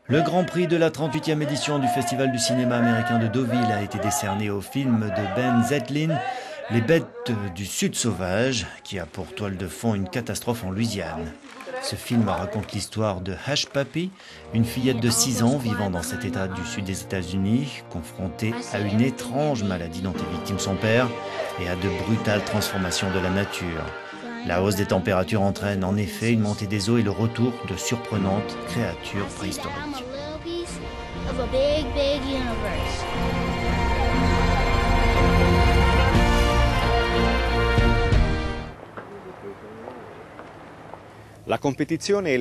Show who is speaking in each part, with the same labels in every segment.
Speaker 1: Le Grand Prix de la 38e édition du Festival du cinéma américain de Deauville a été décerné au film de Ben Zeitlin, Les bêtes du Sud sauvage, qui a pour toile de fond une catastrophe en Louisiane. Ce film raconte l'histoire de Hush Puppy, une fillette de 6 ans vivant dans cet état du sud des États-Unis, confrontée à une étrange maladie dont est victime son père et à de brutales transformations de la nature. La hausse des températures entraîne en effet une montée des eaux et le retour de surprenantes créatures préhistoriques.
Speaker 2: La compétition et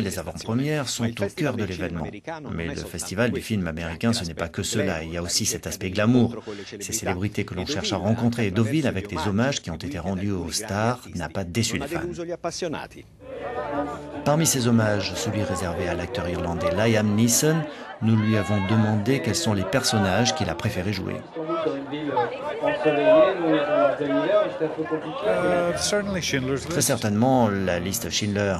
Speaker 2: les
Speaker 1: avant-premières sont au cœur de l'événement. Mais le festival du film américain, ce n'est pas que cela. Il y a aussi cet aspect glamour. Ces célébrités que l'on cherche à rencontrer. Et Deauville, avec les hommages qui ont été rendus aux stars, n'a pas déçu les fans. Parmi ces hommages, celui réservé à l'acteur irlandais Liam Neeson, nous lui avons demandé quels sont les personnages qu'il a préféré jouer. Très certainement la liste Schindler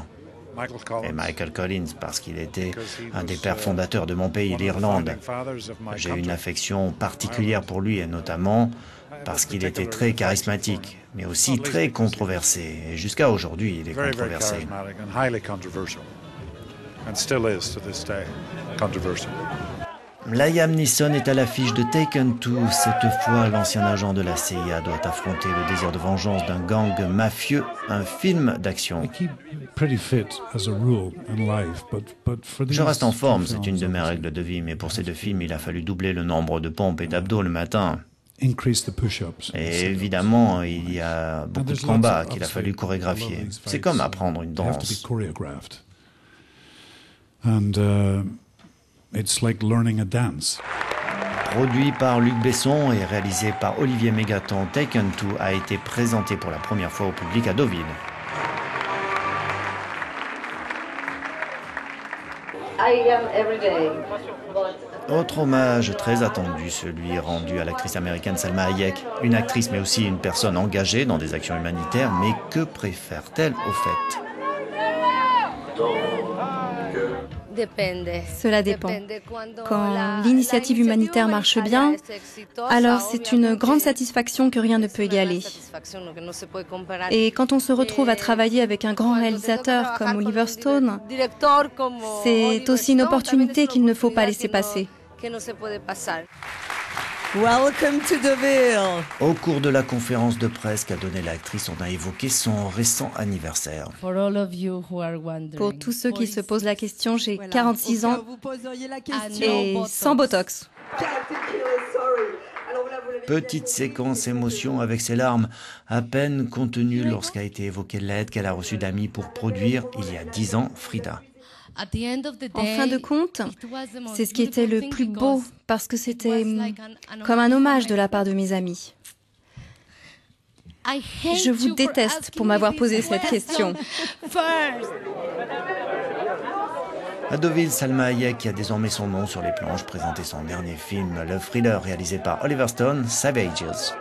Speaker 1: et Michael Collins, parce qu'il était un des pères fondateurs de mon pays, l'Irlande. J'ai une affection particulière pour lui, et notamment parce qu'il était très charismatique, mais aussi très controversé. Et jusqu'à aujourd'hui, il est controversé. Liam Neeson est à l'affiche de Taken 2. Cette fois, l'ancien agent de la CIA doit affronter le désir de vengeance d'un gang mafieux, un film d'action. Je reste en forme, c'est une de mes règles de vie, mais pour ces deux films, il a fallu doubler le nombre de pompes et d'abdos le matin. Et évidemment, il y a beaucoup de combats qu'il a fallu chorégraphier. C'est comme apprendre une danse.
Speaker 3: It's like learning a dance.
Speaker 1: Produit par Luc Besson et réalisé par Olivier Mégaton, Taken 2 a été présenté pour la première fois au public à Deauville. Autre hommage très attendu, celui rendu à l'actrice américaine Salma Hayek. Une actrice mais aussi une personne engagée dans des actions humanitaires, mais que préfère-t-elle au fait ?
Speaker 4: Cela dépend. Quand l'initiative humanitaire marche bien, alors c'est une grande satisfaction que rien ne peut égaler. Et quand on se retrouve à travailler avec un grand réalisateur comme Oliver Stone, c'est aussi une opportunité qu'il ne faut pas laisser passer.
Speaker 5: Welcome to Deauville.
Speaker 1: Au cours de la conférence de presse qu'a donnée l'actrice, on a évoqué son récent anniversaire.
Speaker 4: Pour tous ceux qui se posent la question, j'ai 46 ans et sans botox.
Speaker 1: Petite séquence émotion avec ses larmes, à peine contenue lorsqu'a été évoquée l'aide qu'elle a reçue d'amis pour produire, il y a 10 ans, Frida.
Speaker 4: En fin de compte, c'est ce qui était le plus beau, parce que c'était comme un hommage de la part de mes amis. Je vous déteste pour m'avoir posé cette question.
Speaker 1: À Deauville, Salma Hayek, qui a désormais son nom sur les planches, présentait son dernier film, le thriller réalisé par Oliver Stone, Savages.